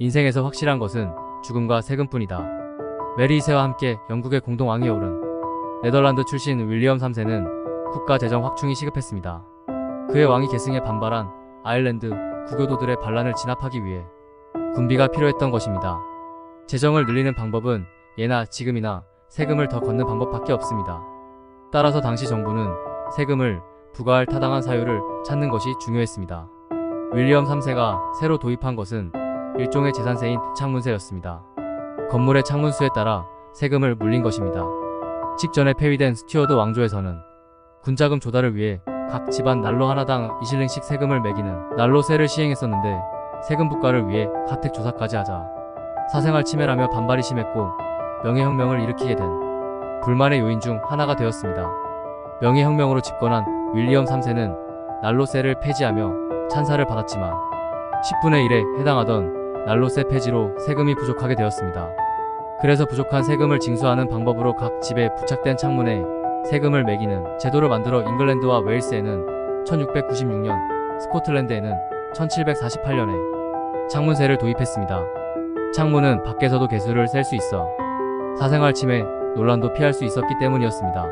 인생에서 확실한 것은 죽음과 세금뿐이다. 메리 2세와 함께 영국의 공동왕위에 오른 네덜란드 출신 윌리엄 3세는 국가 재정 확충이 시급했습니다. 그의 왕위 계승에 반발한 아일랜드 구교도들의 반란을 진압하기 위해 군비가 필요했던 것입니다. 재정을 늘리는 방법은 예나 지금이나 세금을 더 걷는 방법밖에 없습니다. 따라서 당시 정부는 세금을 부과할 타당한 사유를 찾는 것이 중요했습니다. 윌리엄 3세가 새로 도입한 것은 일종의 재산세인 창문세였습니다. 건물의 창문수에 따라 세금을 물린 것입니다. 직전에 폐위된 스튜어드 왕조에서는 군자금 조달을 위해 각 집안 난로 하나당 2실링씩 세금을 매기는 난로세를 시행했었는데 세금 부과를 위해 가택 조사까지 하자 사생활 침해라며 반발이 심했고 명예혁명을 일으키게 된 불만의 요인 중 하나가 되었습니다. 명예혁명으로 집권한 윌리엄 3세는 난로세를 폐지하며 찬사를 받았지만 10분의 1에 해당하던 난로세 폐지로 세금이 부족하게 되었습니다. 그래서 부족한 세금을 징수하는 방법으로 각 집에 부착된 창문에 세금을 매기는 제도를 만들어 잉글랜드와 웨일스에는 1696년, 스코틀랜드에는 1748년에 창문세를 도입했습니다. 창문은 밖에서도 개수를 셀 수 있어 사생활 침해 논란도 피할 수 있었기 때문이었습니다.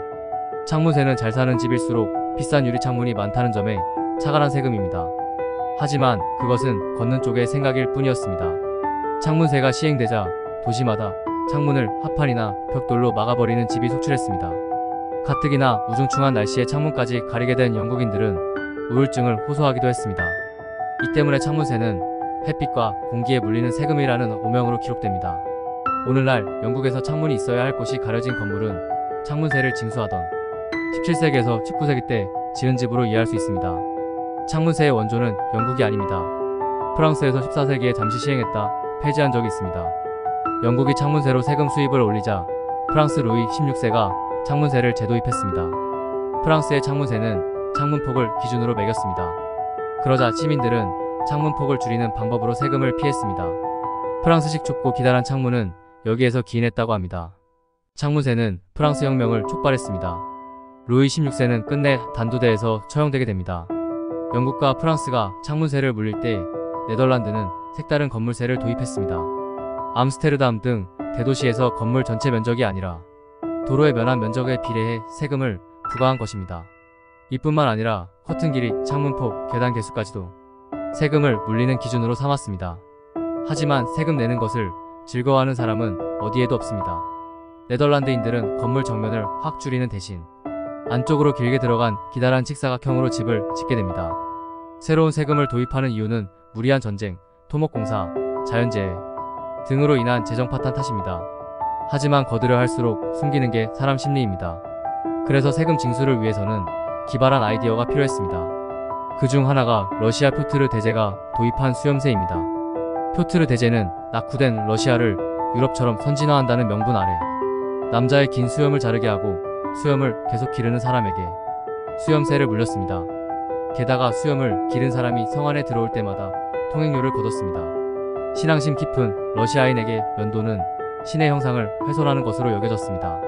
창문세는 잘 사는 집일수록 비싼 유리창문이 많다는 점에 차관한 세금입니다. 하지만 그것은 걷는 쪽의 생각일 뿐이었습니다. 창문세가 시행되자 도시마다 창문을 합판이나 벽돌로 막아버리는 집이 속출했습니다. 가뜩이나 우중충한 날씨에 창문까지 가리게 된 영국인들은 우울증을 호소하기도 했습니다. 이 때문에 창문세는 햇빛과 공기에 물리는 세금이라는 오명으로 기록됩니다. 오늘날 영국에서 창문이 있어야 할 곳이 가려진 건물은 창문세를 징수하던 17세기에서 19세기 때 지은 집으로 이해할 수 있습니다. 창문세의 원조는 영국이 아닙니다. 프랑스에서 14세기에 잠시 시행했다 폐지한 적이 있습니다. 영국이 창문세로 세금 수입을 올리자 프랑스 루이 16세가 창문세를 재도입했습니다. 프랑스의 창문세는 창문폭을 기준으로 매겼습니다. 그러자 시민들은 창문폭을 줄이는 방법으로 세금을 피했습니다. 프랑스식 좁고 기다란 창문은 여기에서 기인했다고 합니다. 창문세는 프랑스 혁명을 촉발했습니다. 루이 16세는 끝내 단두대에서 처형되게 됩니다. 영국과 프랑스가 창문세를 물릴 때 네덜란드는 색다른 건물세를 도입했습니다. 암스테르담 등 대도시에서 건물 전체 면적이 아니라 도로의 면한 면적에 비례해 세금을 부과한 것입니다. 이뿐만 아니라 커튼 길이, 창문폭, 계단 개수까지도 세금을 물리는 기준으로 삼았습니다. 하지만 세금 내는 것을 즐거워하는 사람은 어디에도 없습니다. 네덜란드인들은 건물 정면을 확 줄이는 대신 안쪽으로 길게 들어간 기다란 직사각형으로 집을 짓게 됩니다. 새로운 세금을 도입하는 이유는 무리한 전쟁, 토목공사, 자연재해 등으로 인한 재정 파탄 탓입니다. 하지만 거두려 할수록 숨기는 게 사람 심리입니다. 그래서 세금 징수를 위해서는 기발한 아이디어가 필요했습니다. 그중 하나가 러시아 표트르 대제가 도입한 수염세입니다. 표트르 대제는 낙후된 러시아를 유럽처럼 선진화한다는 명분 아래 남자의 긴 수염을 자르게 하고 수염을 계속 기르는 사람에게 수염세를 물렸습니다. 게다가 수염을 기른 사람이 성 안에 들어올 때마다 통행료를 걷었습니다. 신앙심 깊은 러시아인에게 면도는 신의 형상을 훼손하는 것으로 여겨졌습니다.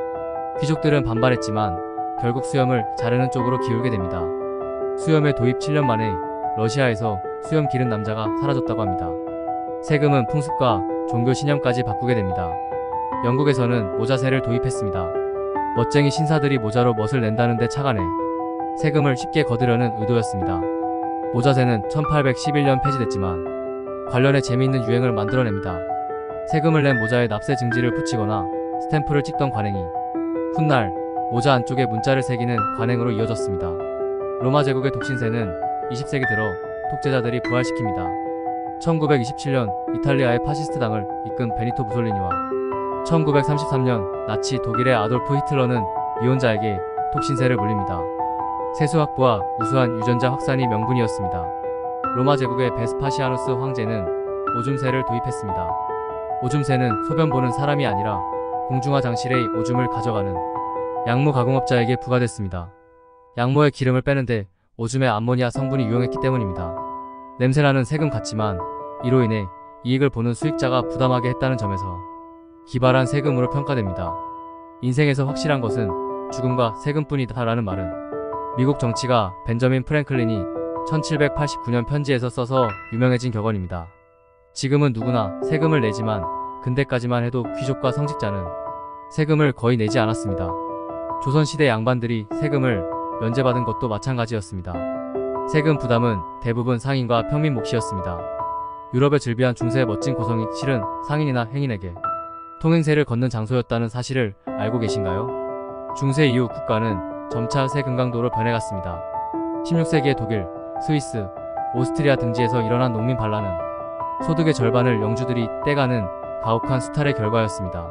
귀족들은 반발했지만 결국 수염을 자르는 쪽으로 기울게 됩니다. 수염의 도입 7년 만에 러시아에서 수염 기른 남자가 사라졌다고 합니다. 세금은 풍습과 종교 신념까지 바꾸게 됩니다. 영국에서는 모자세를 도입했습니다. 멋쟁이 신사들이 모자로 멋을 낸다는데 착안해 세금을 쉽게 거두려는 의도였습니다. 모자세는 1811년 폐지됐지만 관련해 재미있는 유행을 만들어냅니다. 세금을 낸 모자에 납세 증지를 붙이거나 스탬프를 찍던 관행이 훗날 모자 안쪽에 문자를 새기는 관행으로 이어졌습니다. 로마 제국의 독신세는 20세기 들어 독재자들이 부활시킵니다. 1927년 이탈리아의 파시스트 당을 이끈 베니토 무솔리니와 1933년 나치 독일의 아돌프 히틀러는 미혼자에게 독신세를 물립니다. 세수 확보와 우수한 유전자 확산이 명분이었습니다. 로마 제국의 베스파시아누스 황제는 오줌세를 도입했습니다. 오줌세는 소변 보는 사람이 아니라 공중화 장실의 오줌을 가져가는 양모 가공업자에게 부과됐습니다. 양모의 기름을 빼는데 오줌의 암모니아 성분이 유용했기 때문입니다. 냄새나는 세금 같지만 이로 인해 이익을 보는 수익자가 부담하게 했다는 점에서 기발한 세금으로 평가됩니다. 인생에서 확실한 것은 죽음과 세금뿐이다라는 말은 미국 정치가 벤저민 프랭클린이 1789년 편지에서 써서 유명해진 격언입니다. 지금은 누구나 세금을 내지만 근대까지만 해도 귀족과 성직자는 세금을 거의 내지 않았습니다. 조선시대 양반들이 세금을 면제받은 것도 마찬가지였습니다. 세금 부담은 대부분 상인과 평민 몫이었습니다. 유럽에 즐비한 중세의 멋진 고성이 실은 상인이나 행인에게 통행세를 걷는 장소였다는 사실을 알고 계신가요? 중세 이후 국가는 점차 세금 강도로 변해갔습니다. 16세기의 독일, 스위스, 오스트리아 등지에서 일어난 농민 반란은 소득의 절반을 영주들이 떼가는 가혹한 수탈의 결과였습니다.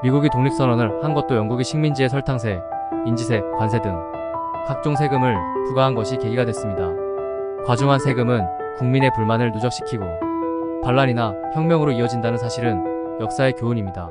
미국이 독립선언을 한 것도 영국이 식민지의 설탕세, 인지세, 관세 등 각종 세금을 부과한 것이 계기가 됐습니다. 과중한 세금은 국민의 불만을 누적시키고 반란이나 혁명으로 이어진다는 사실은 역사의 교훈입니다.